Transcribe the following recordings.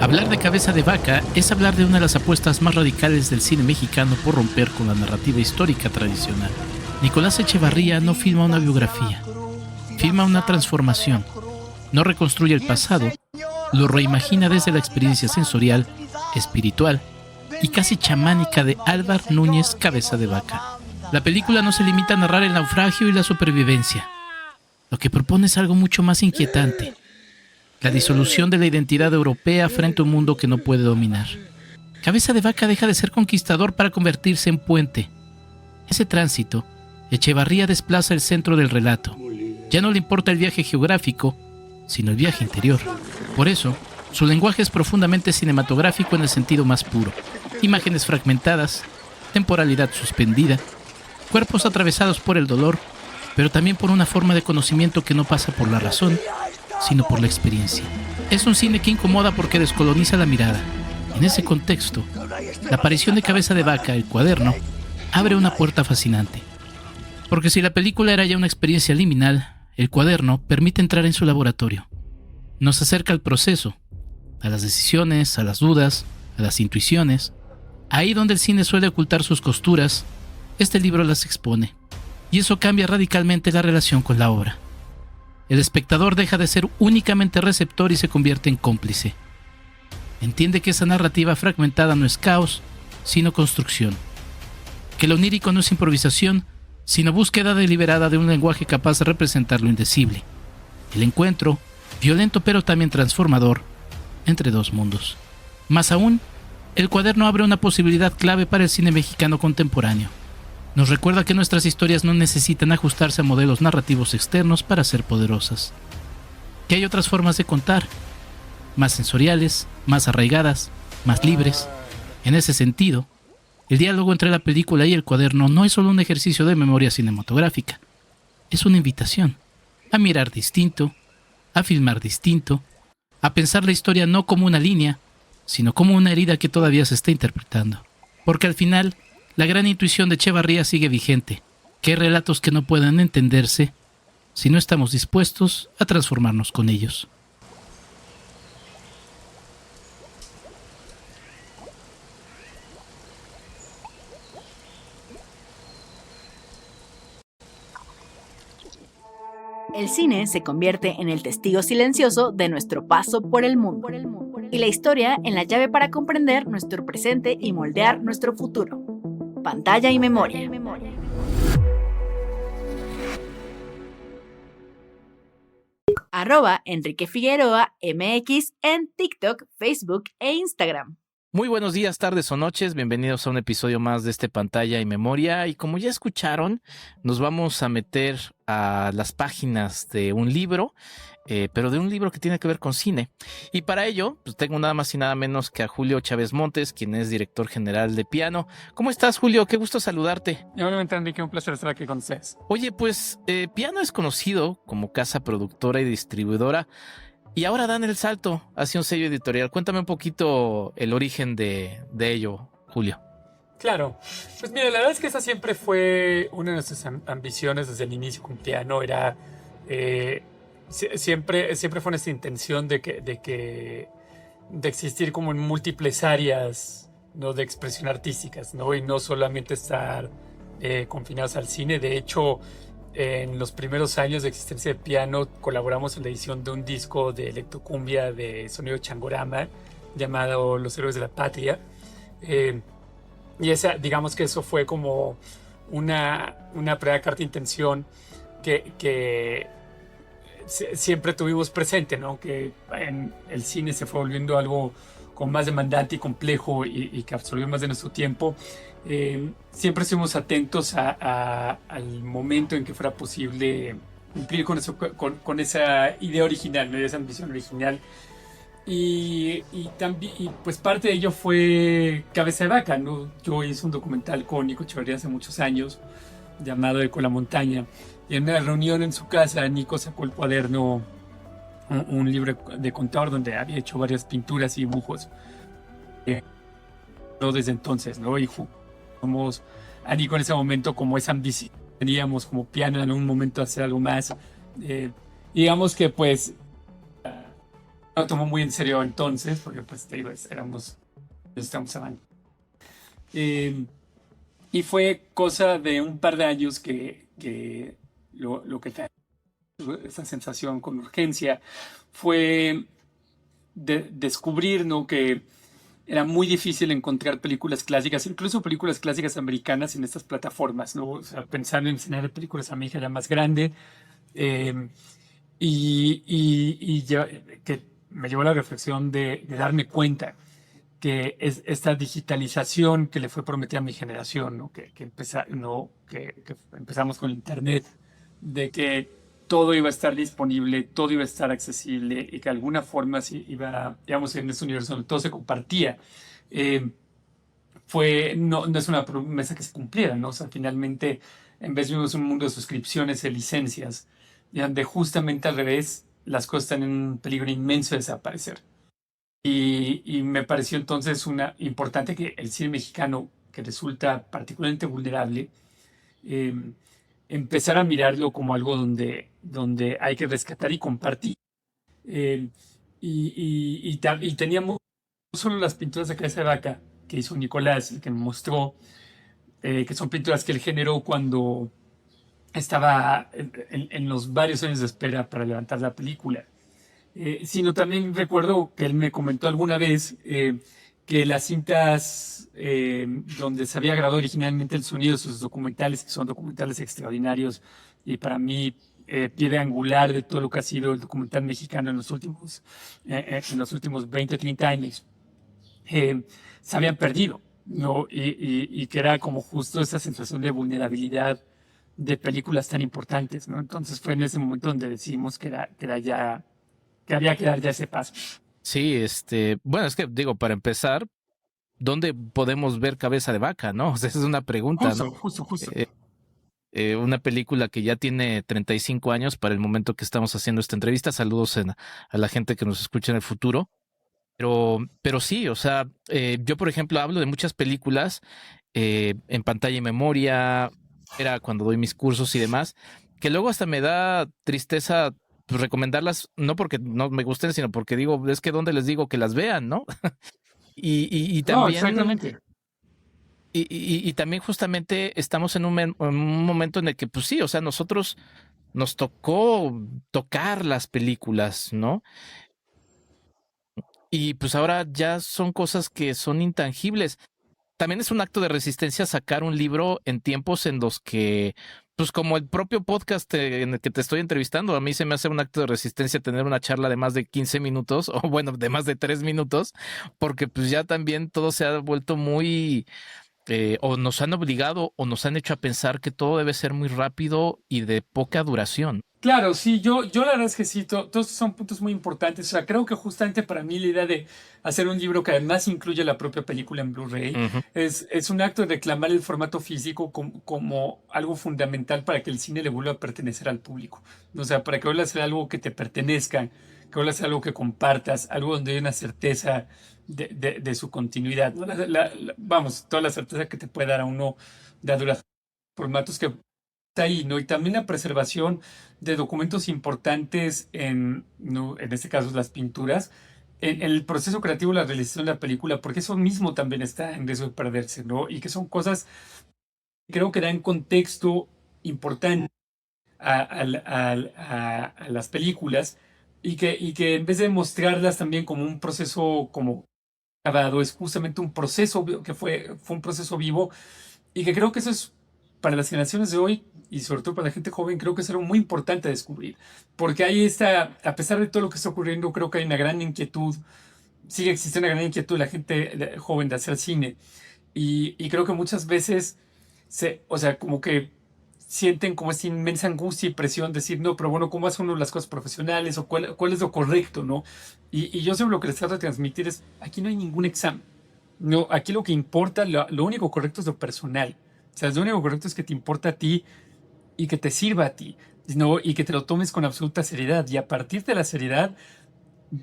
Hablar de Cabeza de Vaca es hablar de una de las apuestas más radicales del cine mexicano por romper con la narrativa histórica tradicional. Nicolás Echevarría no filma una biografía, filma una transformación. No reconstruye el pasado, lo reimagina desde la experiencia sensorial, espiritual y casi chamánica de Álvar Núñez Cabeza de Vaca. La película no se limita a narrar el naufragio y la supervivencia. Lo que propone es algo mucho más inquietante: la disolución de la identidad europea frente a un mundo que no puede dominar. Cabeza de Vaca deja de ser conquistador para convertirse en puente. Ese tránsito, Echevarría desplaza el centro del relato. Ya no le importa el viaje geográfico, sino el viaje interior. Por eso, su lenguaje es profundamente cinematográfico en el sentido más puro. Imágenes fragmentadas, temporalidad suspendida, cuerpos atravesados por el dolor, pero también por una forma de conocimiento que no pasa por la razón, sino por la experiencia. Es un cine que incomoda porque descoloniza la mirada. En ese contexto, la aparición de Cabeza de Vaca, el cuaderno, abre una puerta fascinante. Porque si la película era ya una experiencia liminal, el cuaderno permite entrar en su laboratorio. Nos acerca al proceso, a las decisiones, a las dudas, a las intuiciones. Ahí donde el cine suele ocultar sus costuras, este libro las expone. Y eso cambia radicalmente la relación con la obra. El espectador deja de ser únicamente receptor y se convierte en cómplice. Entiende que esa narrativa fragmentada no es caos, sino construcción. Que lo onírico no es improvisación, sino búsqueda deliberada de un lenguaje capaz de representar lo indecible. El encuentro, violento pero también transformador, entre dos mundos. Más aún, el cuaderno abre una posibilidad clave para el cine mexicano contemporáneo. Nos recuerda que nuestras historias no necesitan ajustarse a modelos narrativos externos para ser poderosas. Que hay otras formas de contar, más sensoriales, más arraigadas, más libres. En ese sentido, el diálogo entre la película y el cuaderno no es solo un ejercicio de memoria cinematográfica. Es una invitación a mirar distinto, a filmar distinto, a pensar la historia no como una línea, sino como una herida que todavía se está interpretando. Porque al final, la gran intuición de Echevarría sigue vigente, que hay relatos que no pueden entenderse si no estamos dispuestos a transformarnos con ellos. El cine se convierte en el testigo silencioso de nuestro paso por el mundo, y la historia en la llave para comprender nuestro presente y moldear nuestro futuro. Pantalla y memoria. @Enrique Figueroa MX en TikTok, Facebook e Instagram. Muy buenos días, tardes o noches, bienvenidos a un episodio más de este Pantalla y Memoria. Y como ya escucharon, nos vamos a meter a las páginas de un libro, pero de un libro que tiene que ver con cine. Y para ello, pues tengo nada más y nada menos que a Julio Chávez Montes, quien es director general de Piano. ¿Cómo estás, Julio? Qué gusto saludarte. Igualmente, Enrique, un placer estar aquí con ustedes. Oye, pues Piano es conocido como casa productora y distribuidora, y ahora dan el salto hacia un sello editorial. Cuéntame un poquito el origen de ello, Julio. Claro, pues mira, la verdad es que esa siempre fue una de nuestras ambiciones desde el inicio con Piano. Era siempre fue nuestra intención de existir como en múltiples áreas, ¿no?, de expresión artísticas, ¿no? Y no solamente estar confinados al cine. De hecho, en los primeros años de existencia de Piano colaboramos en la edición de un disco de electrocumbia de sonido Changorama llamado Los Héroes de la Patria. Y digamos que eso fue como una primera carta de intención que siempre tuvimos presente, ¿no? Que en el cine se fue volviendo algo como más demandante y complejo y que absorbió más de nuestro tiempo. Siempre estuvimos atentos al momento en que fuera posible cumplir con esa idea original, ¿no?, esa ambición original. Y pues parte de ello fue Cabeza de Vaca, ¿no? Yo hice un documental con Nico Echevarría hace muchos años llamado Eco la Montaña, y en una reunión en su casa Nico sacó el cuaderno, un libro de contador donde había hecho varias pinturas y dibujos, no desde entonces, ¿no? Y fuimos a Nico en ese momento como esa ambición, teníamos como Piano en un momento hacer algo más, digamos que pues lo tomó muy en serio entonces, porque pues te digo, estamos hablando. Y fue cosa de un par de años que lo que trae esa sensación con urgencia fue descubrir, ¿no? Que era muy difícil encontrar películas clásicas, incluso películas clásicas americanas en estas plataformas, ¿no? O sea, pensando en enseñar películas a mi hija ya más grande, eh, que me llevó a la reflexión de darme cuenta que es esta digitalización que le fue prometida a mi generación, ¿no? Que empezamos con Internet, de que todo iba a estar disponible, todo iba a estar accesible y que de alguna forma sí iba, digamos, en este universo donde todo se compartía. Eh, no es una promesa que se cumpliera, ¿no? O sea, finalmente, en vez vivimos un mundo de suscripciones y licencias, y donde justamente al revés, las cosas están en un peligro inmenso de desaparecer. Y me pareció entonces importante que el cine mexicano, que resulta particularmente vulnerable, eh, empezar a mirarlo como algo donde hay que rescatar y compartir. Eh, y teníamos no solo las pinturas de cabeza de vaca que hizo Nicolás, que me mostró, que son pinturas que él generó cuando estaba en los varios años de espera para levantar la película. Sino también recuerdo que él me comentó alguna vez que las cintas donde se había grabado originalmente el sonido de sus documentales, que son documentales extraordinarios, y para mí piedra angular de todo lo que ha sido el documental mexicano en los últimos 20 o 30 años, se habían perdido, ¿no? Y que era como justo esa sensación de vulnerabilidad de películas tan importantes, ¿no? Entonces fue en ese momento donde decidimos que había que dar ya ese paso. Sí, bueno, es que digo, para empezar, ¿dónde podemos ver Cabeza de Vaca, no? O sea, esa es una pregunta, ¿no? Justo. Una película que ya tiene 35 años para el momento que estamos haciendo esta entrevista. Saludos a la gente que nos escucha en el futuro. Pero sí, o sea, yo por ejemplo hablo de muchas películas en pantalla y memoria, era cuando doy mis cursos y demás, que luego hasta me da tristeza pues, recomendarlas, no porque no me gusten, sino porque digo, es que dónde les digo que las vean, ¿no? Y No, también, exactamente. y también justamente estamos en un momento en el que, pues sí, o sea, nosotros nos tocó tocar las películas, ¿no? Y pues ahora ya son cosas que son intangibles. También es un acto de resistencia sacar un libro en tiempos en los que, pues como el propio podcast en el que te estoy entrevistando, a mí se me hace un acto de resistencia tener una charla de más de 15 minutos, o bueno, de más de 3 minutos, porque pues ya también todo se ha vuelto muy, o nos han obligado o nos han hecho a pensar que todo debe ser muy rápido y de poca duración. Claro, sí, yo la verdad es que sí, todos son puntos muy importantes. O sea, creo que justamente para mí la idea de hacer un libro que además incluye la propia película en Blu-ray Ujú. es un acto de reclamar el formato físico como algo fundamental para que el cine le vuelva a pertenecer al público. O sea, para que vuelva a ser algo que te pertenezca, que vuelva a ser algo que compartas, algo donde hay una certeza de su continuidad, ¿no? Vamos, toda la certeza que te puede dar a uno de duración, formatos que está ahí, ¿no? Y también la preservación de documentos importantes ¿no? En este caso las pinturas, en el proceso creativo, la realización de la película, porque eso mismo también está en riesgo de perderse, ¿no? Y que son cosas que creo que dan contexto importante a las películas y que en vez de mostrarlas también como un proceso como grabado, es justamente un proceso que fue un proceso vivo y que creo que eso es para las generaciones de hoy y sobre todo para la gente joven, creo que es algo muy importante descubrir. Porque hay a pesar de todo lo que está ocurriendo, creo que hay una gran inquietud, sigue existiendo una gran inquietud de la gente joven de hacer cine. Y creo que muchas veces, o sea, como que sienten como esta inmensa angustia y presión, decir, no, pero bueno, ¿cómo hace uno las cosas profesionales? ¿O cuál es lo correcto, no? Y yo siempre lo que les trato de transmitir es, aquí no hay ningún examen. No, aquí lo que importa, lo único correcto es lo personal. O sea, lo único correcto es que te importa a ti y que te sirva a ti, ¿no? Y que te lo tomes con absoluta seriedad. Y a partir de la seriedad,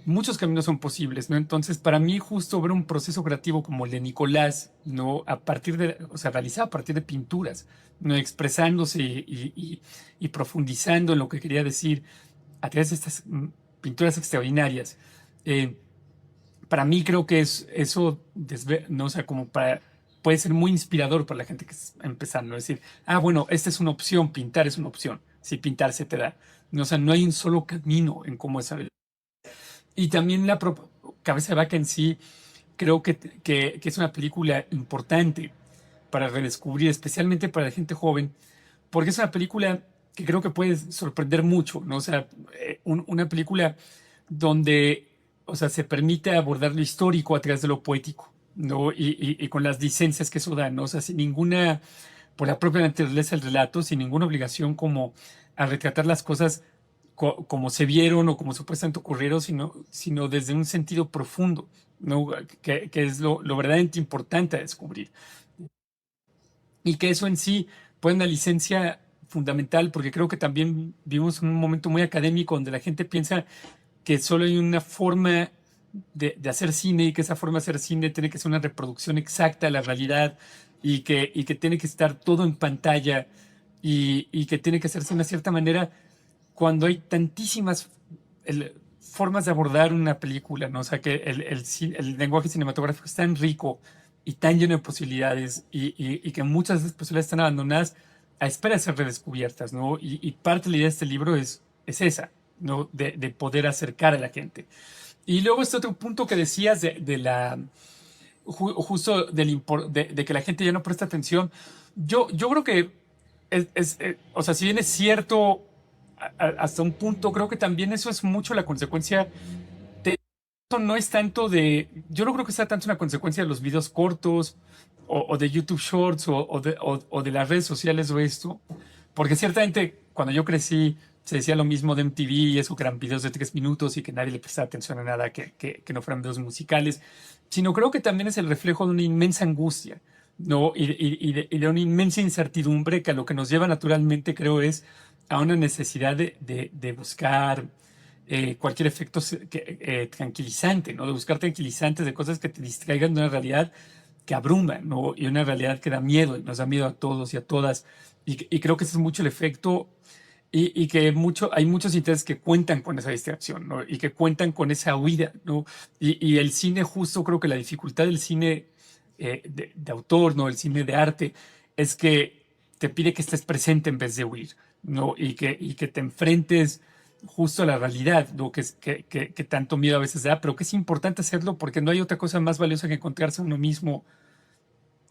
muchos caminos son posibles, ¿no? Entonces, para mí, justo ver un proceso creativo como el de Nicolás, ¿no? O sea, realizado a partir de pinturas, ¿no? Expresándose y profundizando en lo que quería decir a través de estas pinturas extraordinarias. Eh, para mí creo que eso, no, o sea, puede ser muy inspirador para la gente que está empezando. Es decir, bueno, esta es una opción, pintar es una opción. Si pintar se te da. No, o sea, no hay un solo camino en cómo es. Y también Cabeza de Vaca en sí, creo que es una película importante para redescubrir, especialmente para la gente joven, porque es una película que creo que puede sorprender mucho, ¿no? O sea, una película donde, o sea, se permite abordar lo histórico a través de lo poético, ¿no? Y con las licencias que eso da, ¿no? O sea, sin ninguna, por la propia naturaleza del relato, sin ninguna obligación como a retratar las cosas como se vieron o como supuestamente ocurrieron, sino desde un sentido profundo, ¿no? Que es lo verdaderamente importante a descubrir. Y que eso en sí puede una licencia fundamental, porque creo que también vivimos en un momento muy académico donde la gente piensa que solo hay una forma de hacer cine y que esa forma de hacer cine tiene que ser una reproducción exacta de la realidad y que tiene que estar todo en pantalla y que tiene que hacerse de una cierta manera cuando hay tantísimas formas de abordar una película, ¿no? O sea, que el lenguaje cinematográfico es tan rico y tan lleno de posibilidades y que muchas de esas posibilidades están abandonadas a espera de ser redescubiertas, ¿no? Y parte de la idea de este libro es esa, ¿no? De poder acercar a la gente. Y luego este otro punto que decías justo de que la gente ya no presta atención. Yo creo que o sea, si bien es cierto hasta un punto, creo que también eso es mucho la consecuencia de esto. No es tanto yo no creo que sea tanto una consecuencia de los videos cortos o de YouTube Shorts o de las redes sociales o esto, porque ciertamente cuando yo crecí se decía lo mismo de MTV y eso, que eran videos de 3 minutos y que nadie le prestaba atención a nada que no fueran videos musicales, sino creo que también es el reflejo de una inmensa angustia, ¿no? Y de una inmensa incertidumbre que a lo que nos lleva naturalmente, creo, es a una necesidad de buscar cualquier efecto tranquilizante, ¿no? De buscar tranquilizantes, de cosas que te distraigan de una realidad que abruma, ¿no? Y una realidad que da miedo, y nos da miedo a todos y a todas. Y creo que ese es mucho el efecto, y que hay muchos intereses que cuentan con esa distracción, ¿no? Y que cuentan con esa huida, ¿no? Y el cine, justo creo que la dificultad del cine de autor, ¿no? El cine de arte, es que te pide que estés presente en vez de huir, ¿no? Y que te enfrentes justo a la realidad, ¿no? Que tanto miedo a veces da, pero que es importante hacerlo porque no hay otra cosa más valiosa que encontrarse a uno mismo,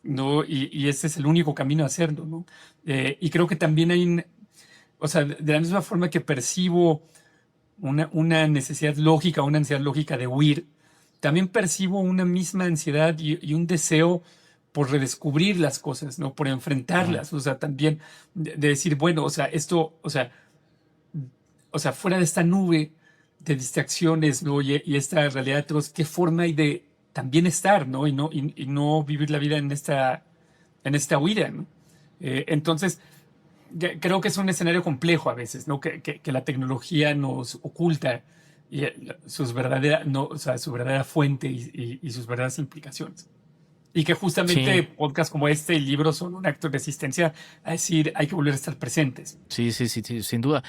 ¿no? Y ese es el único camino a hacerlo, ¿no? Y creo que también o sea, de la misma forma que percibo una necesidad lógica, una ansiedad lógica de huir, también percibo una misma ansiedad y un deseo por redescubrir las cosas, ¿no? Por enfrentarlas, o sea, también de decir, bueno, o sea, esto, o sea, fuera de esta nube de distracciones, ¿no? Y esta realidad, ¿qué forma hay de también estar, ¿no? Y no vivir la vida en esta huida, ¿no? Entonces, creo que es un escenario complejo a veces, ¿no? Que la tecnología nos oculta no, o sea, su verdadera fuente y sus verdaderas implicaciones. Y que justamente Sí, podcasts como este y libros son un acto de resistencia a decir, hay que volver a estar presentes. sí, sí, sí, sí, sin duda.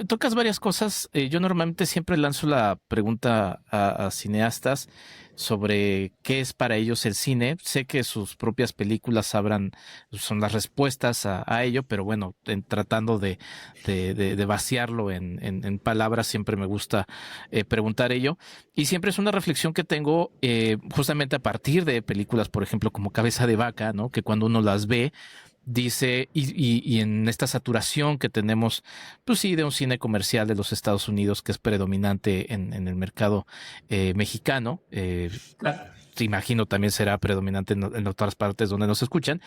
Tocas varias cosas. Yo normalmente siempre lanzo la pregunta a cineastas sobre qué es para ellos el cine. Sé que sus propias películas son las respuestas a ello, pero bueno, tratando de vaciarlo en palabras, siempre me gusta preguntar ello. Y siempre es una reflexión que tengo justamente a partir de películas, por ejemplo, como Cabeza de Vaca, ¿no? Que cuando uno las ve, dice, y en esta saturación que tenemos, pues sí, de un cine comercial de los Estados Unidos que es predominante en el mercado mexicano. Claro. Te imagino también será predominante en otras partes donde nos escuchan,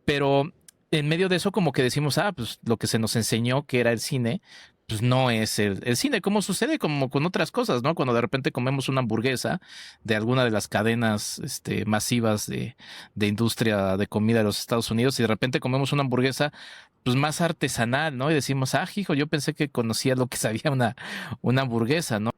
pero en medio de eso como que decimos, pues lo que se nos enseñó que era el cine, pues no es el cine, como sucede como con otras cosas, ¿no? Cuando de repente comemos una hamburguesa de alguna de las cadenas masivas de industria de comida de los Estados Unidos y de repente comemos una hamburguesa pues más artesanal, ¿no? Y decimos, hijo, yo pensé que conocía lo que sabía una hamburguesa, ¿no?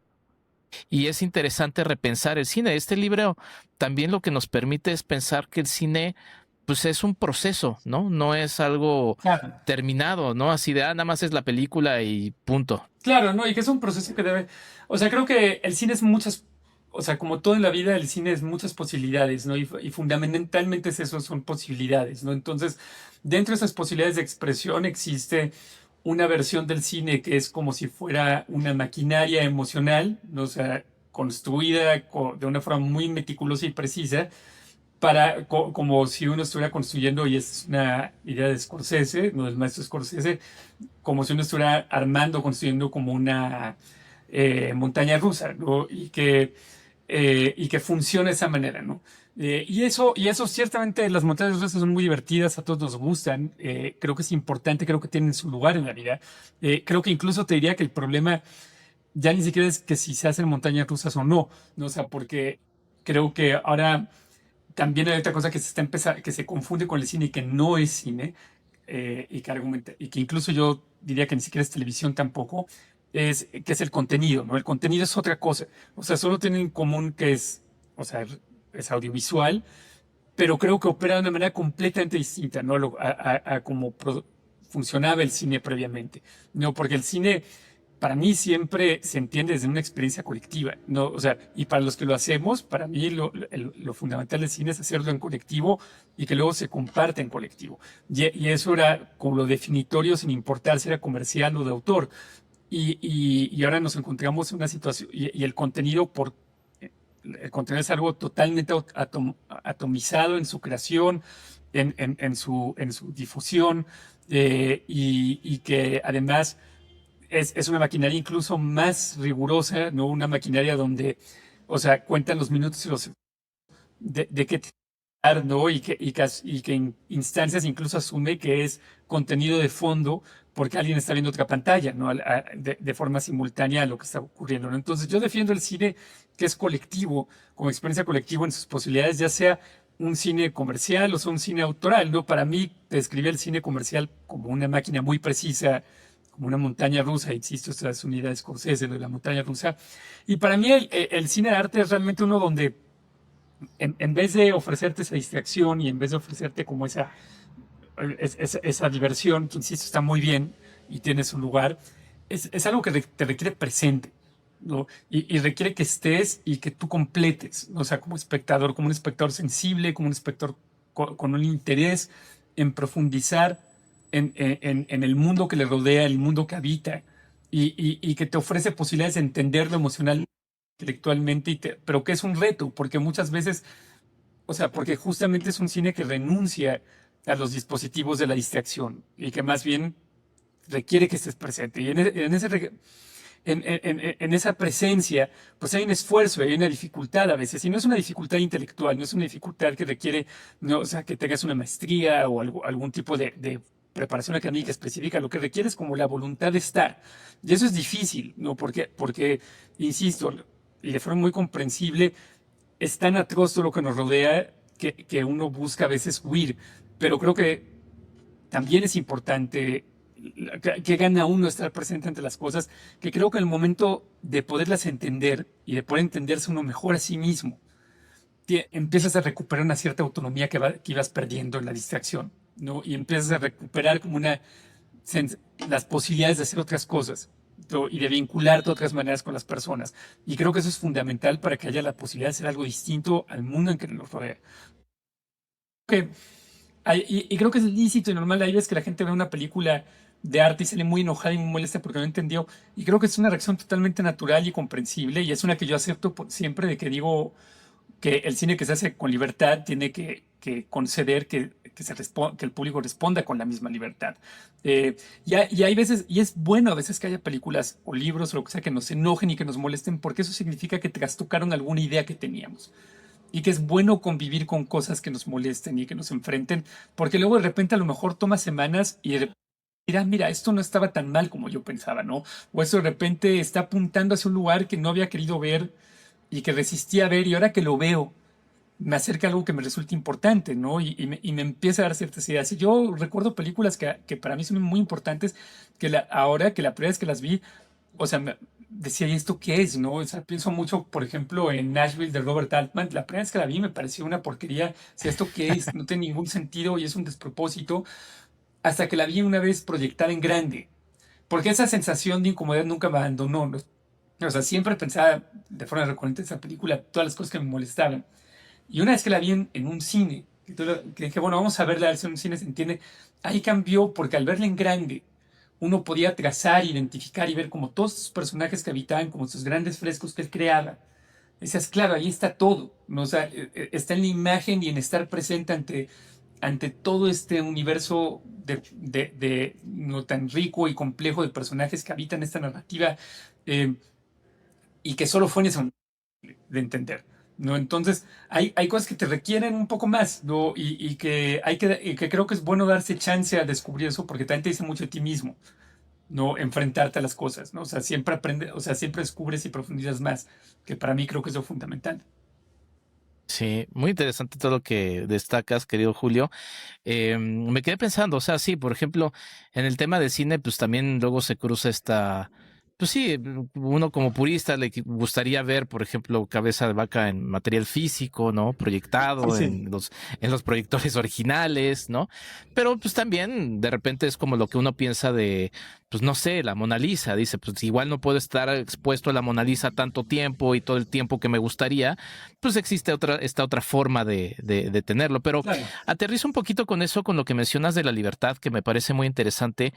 Y es interesante repensar el cine. Este libro también lo que nos permite es pensar que el cine pues es un proceso, ¿no? No es algo Claro. terminado, ¿no? Así de, nada más es la película y punto. Claro, ¿no? Y que es un proceso que debe. O sea, creo que el cine es muchas. O sea, como todo en la vida, el cine es muchas posibilidades, ¿no? Y fundamentalmente es eso, son posibilidades, ¿no? Entonces, dentro de esas posibilidades de expresión existe una versión del cine que es como si fuera una maquinaria emocional, ¿no? O sea, construida de una forma muy meticulosa y precisa como si uno estuviera construyendo, y es una idea de Scorsese, no del maestro Scorsese, como si uno estuviera armando, construyendo como una montaña rusa, ¿no? Y que funciona de esa manera, ¿no? Y eso ciertamente las montañas rusas son muy divertidas, a todos nos gustan, creo que es importante, creo que tienen su lugar en la vida. Creo que incluso te diría que el problema ya ni siquiera es que si se hacen montañas rusas o no, ¿no? O sea, porque creo que ahora también hay otra cosa que se está empezando, que se confunde con el cine y que no es cine, y que incluso yo diría que ni siquiera es televisión tampoco, que es el contenido, ¿no? El contenido es otra cosa. O sea, solo tienen en común que es, o sea, es audiovisual, pero creo que opera de una manera completamente distinta, ¿no? A cómo funcionaba el cine previamente, ¿no? Porque el cine para mí siempre se entiende desde una experiencia colectiva, ¿no? O sea, y para los que lo hacemos, para mí lo fundamental del cine es hacerlo en colectivo y que luego se comparte en colectivo. Y eso era como lo definitorio, sin importar si era comercial o de autor. Y ahora nos encontramos en una situación, y el contenido es algo totalmente atomizado en su creación, en su difusión, y que además es una maquinaria incluso más rigurosa, ¿no? Una maquinaria donde, o sea, cuentan los minutos y los de qué tirar, ¿no? Y que en instancias incluso asume que es contenido de fondo porque alguien está viendo otra pantalla, ¿no? De forma simultánea a lo que está ocurriendo, ¿no? Entonces yo defiendo el cine que es colectivo, como experiencia colectiva en sus posibilidades, ya sea un cine comercial o sea un cine autoral, ¿no? Para mí, describir el cine comercial como una máquina muy precisa, como una montaña rusa, insisto, esta es una idea de Scorsese, lo de la montaña rusa. Y para mí el cine de arte es realmente uno donde en vez de ofrecerte esa distracción y en vez de ofrecerte como esa diversión, que insisto, está muy bien y tiene su lugar, es algo que te requiere presente, ¿no? Y requiere que estés y que tú completes, ¿no? O sea, como espectador, como un espectador sensible, como un espectador con un interés en profundizar en el mundo que le rodea, el mundo que habita, y que te ofrece posibilidades de entenderlo emocional, intelectualmente, pero que es un reto, porque muchas veces, o sea, porque justamente es un cine que renuncia a los dispositivos de la distracción y que más bien requiere que estés presente. Y en esa presencia, pues hay un esfuerzo, hay una dificultad a veces, y no es una dificultad intelectual, no es una dificultad que requiere, no, o sea, que tengas una maestría o algún tipo de preparación académica específica, lo que requiere es como la voluntad de estar. Y eso es difícil, ¿no? Porque insisto, y de forma muy comprensible, es tan atroz todo lo que nos rodea que uno busca a veces huir, pero creo que también es importante que gana uno estar presente ante las cosas, que creo que en el momento de poderlas entender y de poder entenderse uno mejor a sí mismo, empiezas a recuperar una cierta autonomía que ibas perdiendo en la distracción, ¿no? Y empiezas a recuperar como las posibilidades de hacer otras cosas, ¿no? Y de vincularte de otras maneras con las personas. Y creo que eso es fundamental para que haya la posibilidad de hacer algo distinto al mundo en que nos rodea. Que y creo que es lícito y normal. Hay veces que la gente ve una película de arte y sale muy enojada y muy molesta porque no entendió. Y creo que es una reacción totalmente natural y comprensible. Y es una que yo acepto siempre, de que digo que el cine que se hace con libertad tiene que conceder que el público responda con la misma libertad. Y hay veces, y es bueno a veces que haya películas o libros o lo que sea que nos enojen y que nos molesten, porque eso significa que trastocaron alguna idea que teníamos y que es bueno convivir con cosas que nos molesten y que nos enfrenten, porque luego de repente a lo mejor toma semanas y dirá, mira, esto no estaba tan mal como yo pensaba, ¿no? O eso de repente está apuntando hacia un lugar que no había querido ver y que resistía a ver, y ahora que lo veo, me acerca a algo que me resulta importante, ¿no? Y me empieza a dar ciertas ideas. Y yo recuerdo películas que para mí son muy importantes, ahora que la primera vez que las vi, o sea, decía, ¿y esto qué es? ¿No? O sea, pienso mucho, por ejemplo, en Nashville de Robert Altman. La primera vez que la vi me pareció una porquería. O sea, ¿esto qué es? No tiene ningún sentido y es un despropósito. Hasta que la vi una vez proyectada en grande. Porque esa sensación de incomodidad nunca me abandonó, ¿no? O sea, siempre pensaba de forma recurrente en esa película todas las cosas que me molestaban. Y una vez que la vi en un cine, que dije, bueno, vamos a verla en un cine, se entiende, ahí cambió porque al verla en grande, uno podía trazar, identificar y ver como todos estos personajes que habitaban, como estos grandes frescos que él creaba. Decías, claro, ahí está todo, ¿no? O sea, está en la imagen y en estar presente ante todo este universo no tan rico y complejo de personajes que habitan esta narrativa, eh, y que solo fue en ese momento de entender, ¿no? Entonces, hay cosas que te requieren un poco más, ¿no? Y que creo que es bueno darse chance a descubrir eso porque también te dice mucho de ti mismo, ¿no? Enfrentarte a las cosas, ¿no? O sea, siempre aprendes, o sea, siempre descubres y profundizas más, que para mí creo que es lo fundamental. Sí, muy interesante todo lo que destacas, querido Julio. Me quedé pensando, o sea, sí, por ejemplo, en el tema de cine, pues también luego se cruza pues sí, uno como purista gustaría ver, por ejemplo, Cabeza de Vaca en material físico, ¿no? Sí, Proyectado sí. en los proyectores originales, ¿no? Pero pues también de repente es como lo que uno piensa de, pues no sé, la Mona Lisa, dice, pues igual no puedo estar expuesto a la Mona Lisa tanto tiempo y todo el tiempo que me gustaría, pues existe esta otra forma de tenerlo, pero Claro. aterrizo un poquito con eso, con lo que mencionas de la libertad, que me parece muy interesante,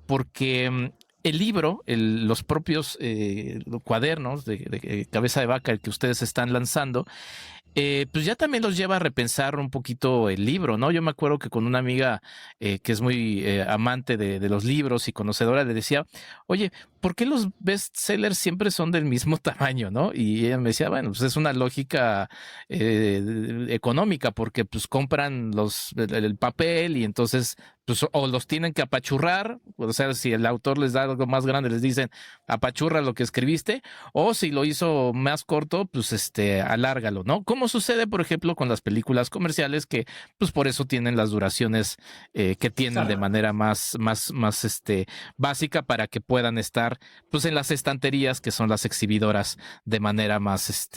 porque el libro, los propios cuadernos de Cabeza de Vaca, el que ustedes están lanzando, pues ya también los lleva a repensar un poquito el libro, ¿no? Yo me acuerdo que con una amiga que es muy amante de los libros y conocedora le decía, oye, ¿por qué los bestsellers siempre son del mismo tamaño, no? Y ella me decía, bueno, pues es una lógica económica porque pues compran el papel y entonces pues o los tienen que apachurrar, o sea, si el autor les da algo más grande les dicen apachurra lo que escribiste, o si lo hizo más corto, pues alárgalo, ¿no? Como sucede, por ejemplo, con las películas comerciales que, pues por eso tienen las duraciones que tienen de Claro. manera más, básica para que puedan estar, pues en las estanterías que son las exhibidoras de manera más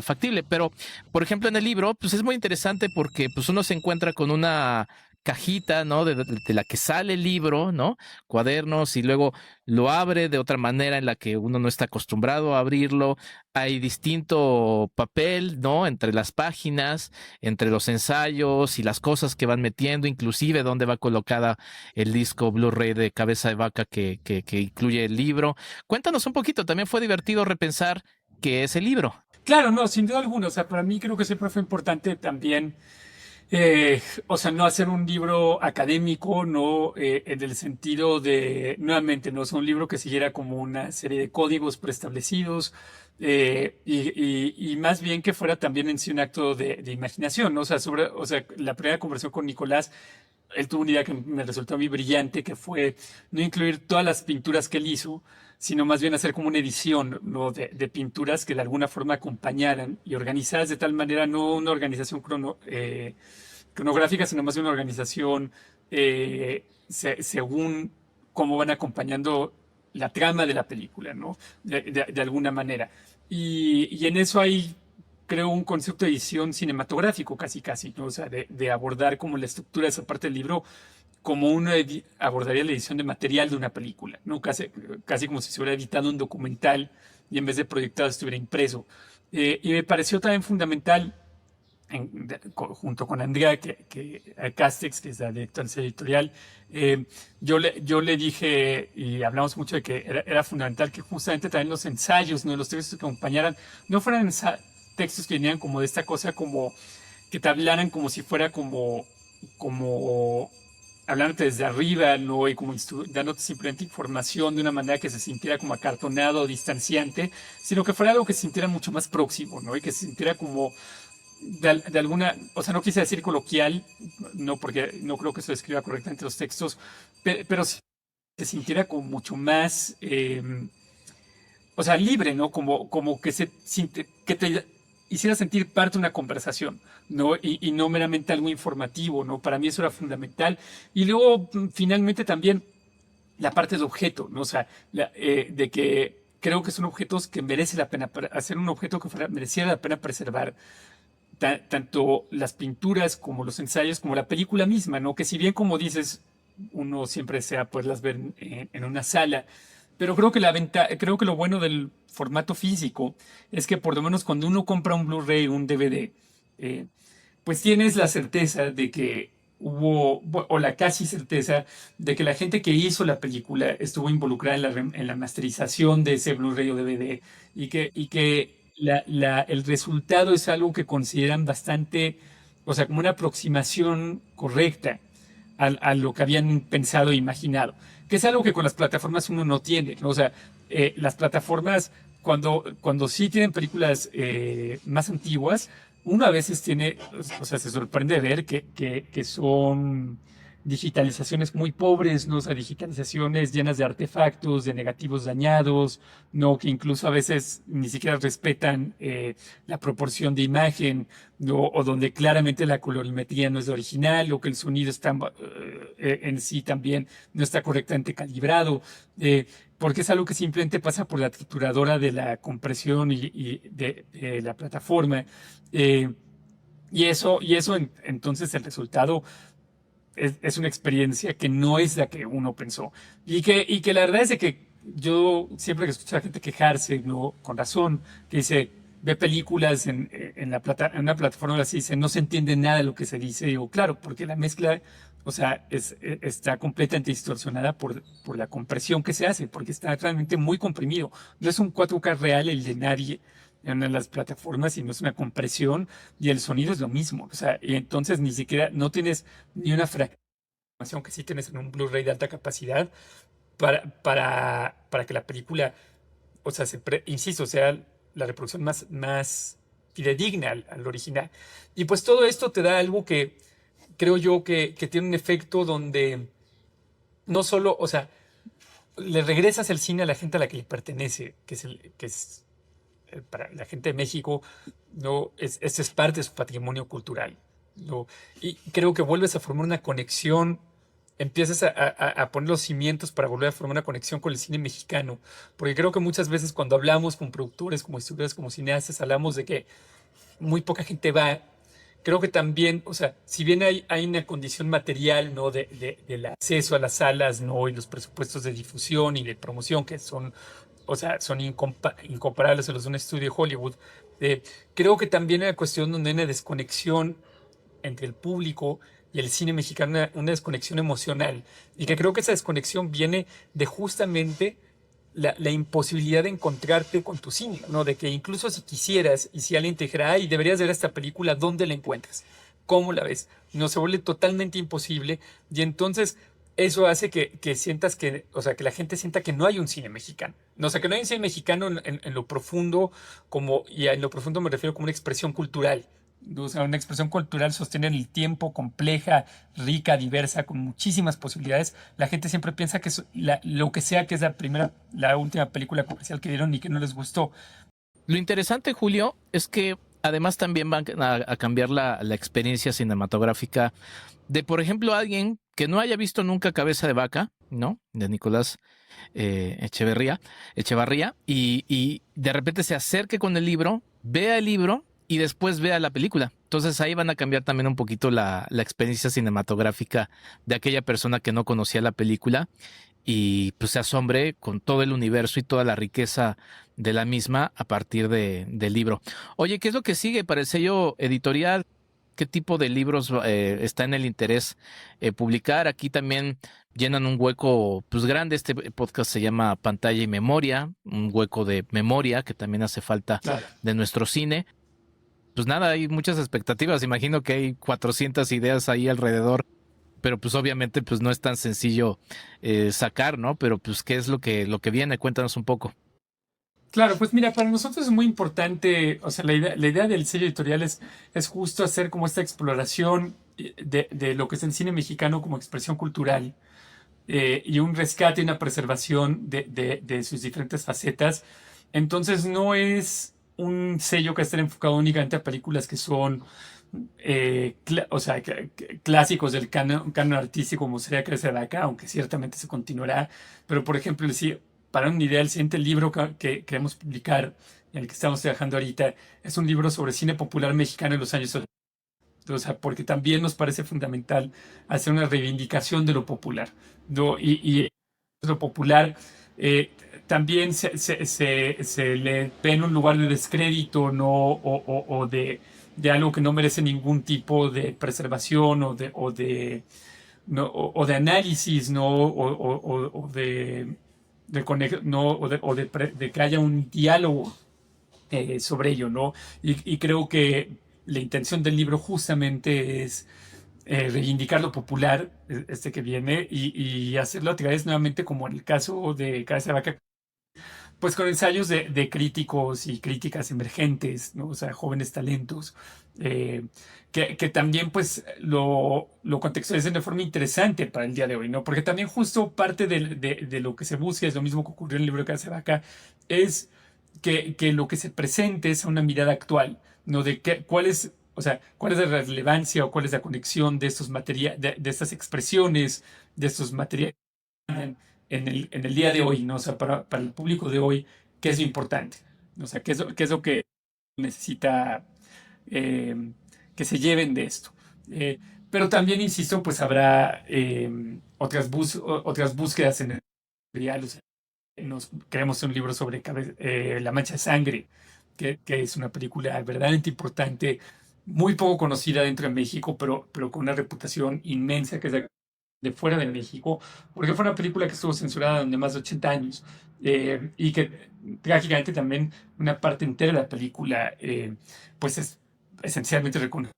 factible. Pero, por ejemplo, en el libro, pues es muy interesante porque, pues uno se encuentra con una cajita, ¿no? De la que sale el libro, ¿no? Cuadernos y luego lo abre de otra manera en la que uno no está acostumbrado a abrirlo. Hay distinto papel, ¿no? Entre las páginas, entre los ensayos y las cosas que van metiendo, inclusive dónde va colocada el disco Blu-ray de Cabeza de Vaca que incluye el libro. Cuéntanos un poquito, también fue divertido repensar qué es el libro. Claro, no, sin duda alguna. O sea, para mí creo que siempre fue importante también, o sea, no hacer un libro académico, no en el sentido de, nuevamente, no es un libro que siguiera como una serie de códigos preestablecidos, y más bien que fuera también en sí un acto de imaginación, ¿no? O sea, la primera conversación con Nicolás, él tuvo una idea que me resultó a mí brillante, que fue no incluir todas las pinturas que él hizo, sino más bien hacer como una edición, ¿no? de pinturas que de alguna forma acompañaran y organizadas de tal manera, no una organización cronográfica, sino más bien una organización según cómo van acompañando la trama de la película, ¿no? De alguna manera. Y en eso hay, creo, un concepto de edición cinematográfico casi, casi, ¿no? O sea, de abordar como la estructura de esa parte del libro como uno abordaría la edición de material de una película, ¿no? Casi como si se hubiera editado un documental y en vez de proyectado estuviera impreso. Y me pareció también fundamental junto con Andrea, Castex, que es la directora editorial, yo le dije, y hablamos mucho de que era fundamental que justamente también los ensayos, ¿no? Los textos que acompañaran, no fueran textos que vinieran como de esta cosa, como que te hablaran como si fuera como hablándote desde arriba, ¿no? Y como dándote simplemente información de una manera que se sintiera como acartonado o distanciante, sino que fuera algo que se sintiera mucho más próximo, ¿no? Y que se sintiera como de alguna, o sea, no quise decir coloquial, no, porque no creo que eso describa correctamente los textos, pero se sintiera como mucho más, o sea, libre, ¿no? Como que que te hiciera sentir parte de una conversación, ¿no? Y no meramente algo informativo, ¿no? Para mí eso era fundamental. Y luego, finalmente también, la parte de objeto, ¿no? O sea, de que creo que son objetos que merece la pena, hacer un objeto que mereciera la pena preservar, tanto las pinturas como los ensayos, como la película misma, ¿no? Que si bien, como dices, uno siempre desea poderlas ver en una sala, pero creo que creo que lo bueno del formato físico es que por lo menos cuando uno compra un Blu-ray o un DVD, eh, pues tienes la certeza de que o la casi certeza de que la gente que hizo la película estuvo involucrada en la masterización de ese Blu-ray o DVD y que el resultado es algo que consideran bastante, o sea, como una aproximación correcta a lo que habían pensado e imaginado, que es algo que con las plataformas uno no tiene, ¿no? O sea, las plataformas, cuando sí tienen películas más antiguas, uno a veces tiene, o sea, se sorprende de ver que son digitalizaciones muy pobres, ¿no? O sea, digitalizaciones llenas de artefactos, de negativos dañados, ¿no? Que incluso a veces ni siquiera respetan la proporción de imagen, ¿no? O donde claramente la colorimetría no es la original, o que el sonido está en sí también no está correctamente calibrado, porque es algo que simplemente pasa por la trituradora de la compresión y de la plataforma. eh, y eso entonces el resultado es una experiencia que no es la que uno pensó. Y que la verdad es de que yo siempre que escucho a la gente quejarse, ¿no? Con razón, que dice, ve películas en una plataforma así, dice, no se entiende nada de lo que se dice. Y digo, claro, porque la mezcla, o sea, está completamente distorsionada por la compresión que se hace, porque está realmente muy comprimido. No es un 4K real el de nadie en una de las plataformas, sino es una compresión y el sonido es lo mismo. O sea, y entonces ni siquiera, no tienes ni una fracción que sí tienes en un Blu-ray de alta capacidad para que la película, o sea, insisto, sea la reproducción más fidedigna al original. Y pues todo esto te da algo que creo yo que tiene un efecto donde no solo, o sea, le regresas el cine a la gente a la que le pertenece, que es para la gente de México, ¿no? Ese es parte de su patrimonio cultural, ¿no? Y creo que vuelves a formar una conexión, empiezas a poner los cimientos para volver a formar una conexión con el cine mexicano, porque creo que muchas veces cuando hablamos con productores, como historiadores, como cineastas, hablamos de que muy poca gente va. Creo que también, o sea, si bien hay una condición material, ¿no? Del acceso a las salas, ¿no? Y los presupuestos de difusión y de promoción que son, o sea, son incomparables a los de un estudio de Hollywood. Creo que también hay una cuestión donde hay una desconexión entre el público y el cine mexicano, una desconexión emocional. Y que creo que esa desconexión viene de justamente la imposibilidad de encontrarte con tu cine, ¿no? De que incluso si quisieras y si alguien te dijera, ay, deberías ver esta película, ¿dónde la encuentras? ¿Cómo la ves? No, se vuelve totalmente imposible y entonces eso hace que sientas que, o sea, que la gente sienta que no hay un cine mexicano. No, o sea, que no hay un cine mexicano en lo profundo, y en lo profundo me refiero como una expresión cultural. O sea, una expresión cultural sostenida en el tiempo, compleja, rica, diversa, con muchísimas posibilidades. La gente siempre piensa que lo que sea que es la última película comercial que dieron y que no les gustó. Lo interesante, Julio, es que además también van a cambiar la experiencia cinematográfica de, por ejemplo, alguien que no haya visto nunca Cabeza de Vaca, ¿no? De Nicolás Echevarría, y de repente se acerque con el libro, vea el libro y después vea la película. Entonces ahí van a cambiar también un poquito la experiencia cinematográfica de aquella persona que no conocía la película y pues se asombre con todo el universo y toda la riqueza de la misma a partir del libro. Oye, ¿qué es lo que sigue para el sello editorial? ¿Qué tipo de libros está en el interés publicar? Aquí también llenan un hueco pues grande. Este podcast se llama Pantalla y Memoria, un hueco de memoria que también hace falta de nuestro cine. Pues nada, hay muchas expectativas. Imagino que hay 400 ideas ahí alrededor, pero pues obviamente pues no es tan sencillo sacar, ¿no? Pero pues ¿qué es lo que viene? Cuéntanos un poco. Claro, pues mira, para nosotros es muy importante, o sea, la idea del sello editorial es justo hacer como esta exploración de lo que es el cine mexicano como expresión cultural, y un rescate y una preservación de sus diferentes facetas. Entonces no es un sello que esté enfocado únicamente a películas que son o sea, clásicos del canon artístico como sería Cabeza de Vaca, aunque ciertamente se continuará. Pero, por ejemplo, si, para una idea, el siguiente libro que queremos publicar, en el que estamos trabajando ahorita, es un libro sobre cine popular mexicano en los años 80. O sea, porque también nos parece fundamental hacer una reivindicación de lo popular, ¿no? Y lo popular eh, también se le ve en un lugar de descrédito, ¿no? O de algo que no merece ningún tipo de preservación ¿no? O de análisis, ¿no? O ¿no? De que haya un diálogo sobre ello, ¿no? Y creo que la intención del libro justamente es reivindicar lo popular, este que viene, y hacerlo a través nuevamente, como en el caso de Cabeza de Vaca, pues con ensayos de críticos y críticas emergentes, ¿no? O sea, jóvenes talentos, eh, que también pues lo contextualizan de forma interesante para el día de hoy, ¿no? Porque también justo parte de lo que se busca, es lo mismo que ocurrió en el libro de Cabeza de Vaca, es que lo que se presente es una mirada actual, ¿no? De cuál es, o sea, cuál es la relevancia o cuál es la conexión de estos de estas expresiones, de estos materiales en el día de hoy, ¿no? O sea, para el público de hoy, ¿qué es lo importante? O sea, qué es lo que necesita eh, que se lleven de esto? Eh, pero también, insisto, pues habrá otras búsquedas en el material. O sea, queremos un libro sobre La Mancha de Sangre, que es una película verdaderamente importante, muy poco conocida dentro de México, pero con una reputación inmensa, que es de fuera de México, porque fue una película que estuvo censurada durante más de 80 años, y que trágicamente también una parte entera de la película pues es esencialmente reconocida.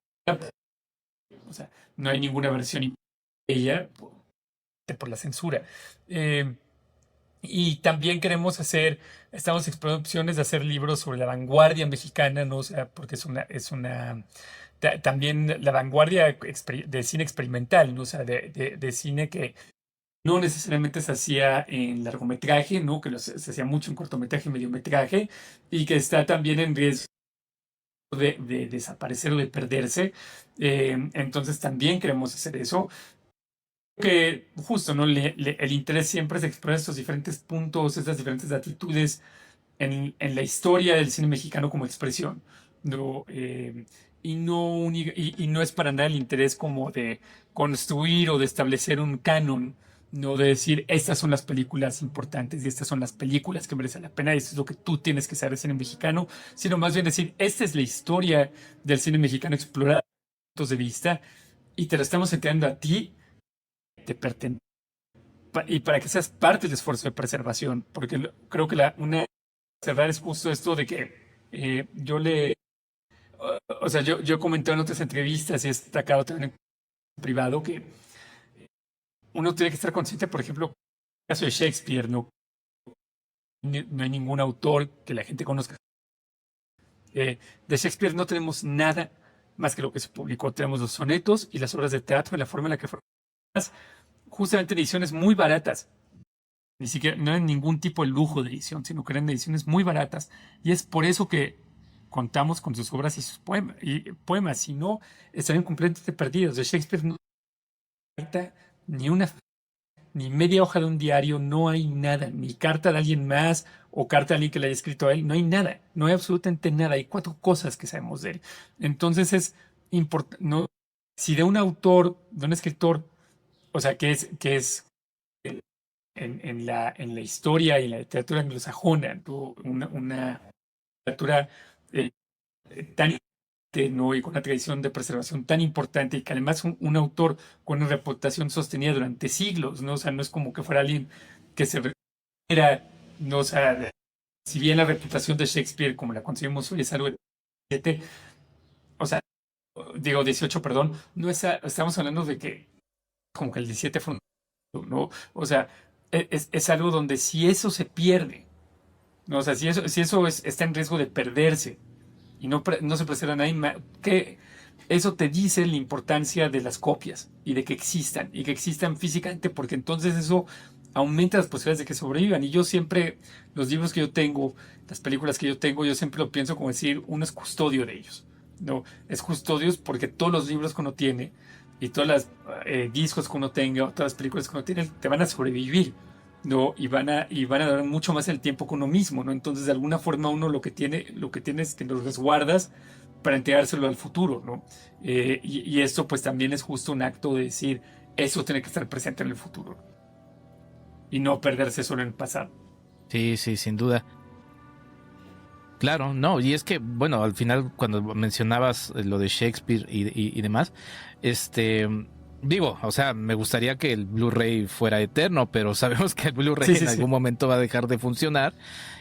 O sea, no hay ninguna versión de ella por la censura. Eh, y también estamos explorando opciones de hacer libros sobre la vanguardia mexicana, ¿no? O sea, porque también la vanguardia de cine experimental, ¿no? O sea, de cine que no necesariamente se hacía en largometraje, ¿no? Que se hacía mucho en cortometraje y mediometraje, y que está también en riesgo de desaparecer o de perderse. Entonces también queremos hacer eso. Que justo, ¿no? El interés siempre es explorar estos diferentes puntos, estas diferentes actitudes en la historia del cine mexicano como expresión, ¿no? Y no es para nada el interés como de construir o de establecer un canon, no de decir, estas son las películas importantes y estas son las películas que merecen la pena y esto es lo que tú tienes que saber del cine mexicano, sino más bien decir, esta es la historia del cine mexicano explorada desde puntos de vista y te la estamos enseñando a ti, te pertenece. Y para que seas parte del esfuerzo de preservación, porque creo que una cerrar es justo esto de que o sea, yo he comentado en otras entrevistas y he destacado también en privado que uno tiene que estar consciente, por ejemplo, en el caso de Shakespeare, no hay ningún autor que la gente conozca. De Shakespeare no tenemos nada más que lo que se publicó. Tenemos los sonetos y las obras de teatro en la forma en la que fueron justamente en ediciones muy baratas. Ni siquiera, no hay ningún tipo de lujo de edición, sino que eran ediciones muy baratas. Y es por eso que contamos con sus obras y sus poemas. Si no, estarían completamente perdidos. De Shakespeare no hay carta, ni media hoja de un diario, no hay nada. Ni carta de alguien más o carta de alguien que le haya escrito a él. No hay nada. No hay absolutamente nada. Hay 4 cosas que sabemos de él. Entonces es importante. No, si de un autor, de un escritor, o sea, que es en la historia y en la literatura anglosajona, una literatura eh, tan importante, ¿no? Y con una tradición de preservación tan importante y que además un autor con una reputación sostenida durante siglos, ¿no? O sea, no es como que fuera alguien que se era, ¿no? O sea, si bien la reputación de Shakespeare, como la concebimos hoy, es algo de 17, o sea, digo 18, perdón, no estamos hablando de que como que el 17 fue ¿no? O sea, es algo donde si eso se pierde, ¿no? O sea, si eso está en riesgo de perderse y no se preserva a nadie más, que eso te dice la importancia de las copias y que existan físicamente, porque entonces eso aumenta las posibilidades de que sobrevivan. Y yo siempre, los libros que yo tengo, las películas que yo tengo, yo siempre lo pienso como decir, uno es custodio de ellos. ¿no? Es custodios porque todos los libros que uno tiene y todos los discos que uno tenga, o todas las películas que uno tiene, te van a sobrevivir, ¿no? Y van a dar mucho más el tiempo que uno mismo, ¿no? Entonces, de alguna forma, uno lo que tiene es que los resguardas para entregárselo al futuro, ¿no? Y esto, pues, también es justo un acto de decir, eso tiene que estar presente en el futuro y no perderse solo en el pasado. Sí, sin duda. Claro, no, y es que, bueno, al final cuando mencionabas lo de Shakespeare y demás, digo, o sea, me gustaría que el Blu-ray fuera eterno, pero sabemos que el Blu-ray en algún momento va a dejar de funcionar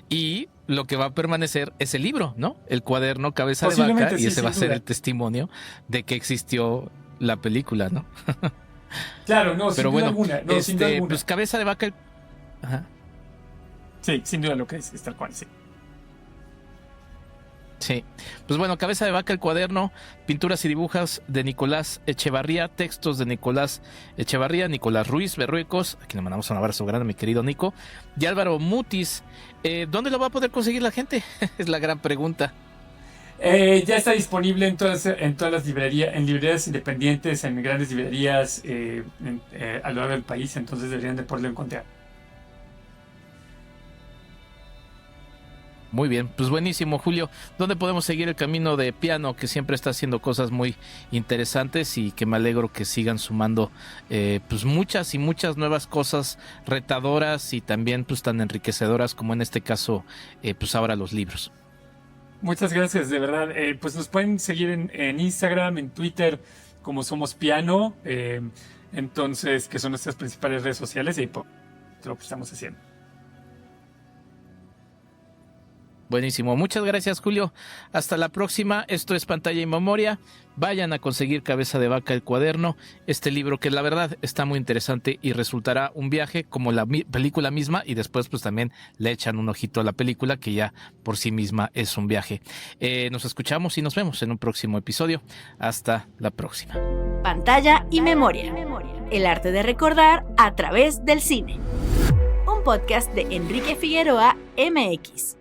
y lo que va a permanecer es el libro, ¿no? El cuaderno Cabeza de Vaca, y ese va a ser el testimonio de que existió la película, ¿no? Claro, no, pero sin duda bueno, alguna. Sin duda alguna. Pues Cabeza de Vaca. Ajá. Sí, sin duda lo que es tal cual, sí. Sí, pues bueno, Cabeza de Vaca, el cuaderno, pinturas y dibujos de Nicolás Echevarría, textos de Nicolás Echevarría, Nicolás Ruiz Berruecos, aquí le mandamos un abrazo grande, mi querido Nico, y Álvaro Mutis. ¿Dónde lo va a poder conseguir la gente? Es la gran pregunta. Ya está disponible en todas las librerías, en librerías independientes, en grandes librerías a lo largo del país, entonces deberían de poderlo encontrar. Muy bien, pues buenísimo, Julio. ¿Dónde podemos seguir el camino de Piano, que siempre está haciendo cosas muy interesantes y que me alegro que sigan sumando pues muchas y muchas nuevas cosas retadoras y también pues tan enriquecedoras como en este caso pues ahora los libros? Muchas gracias, de verdad. Pues nos pueden seguir en Instagram, en Twitter, como Somos Piano, entonces, que son nuestras principales redes sociales, y pues, lo que estamos haciendo. Buenísimo, muchas gracias, Julio. Hasta la próxima. Esto es Pantalla y Memoria. Vayan a conseguir Cabeza de Vaca, el cuaderno, este libro que la verdad está muy interesante y resultará un viaje como la película misma, y después pues también le echan un ojito a la película que ya por sí misma es un viaje. Nos escuchamos y nos vemos en un próximo episodio. Hasta la próxima. Pantalla y Memoria. El arte de recordar a través del cine. Un podcast de Enrique Figueroa, MX.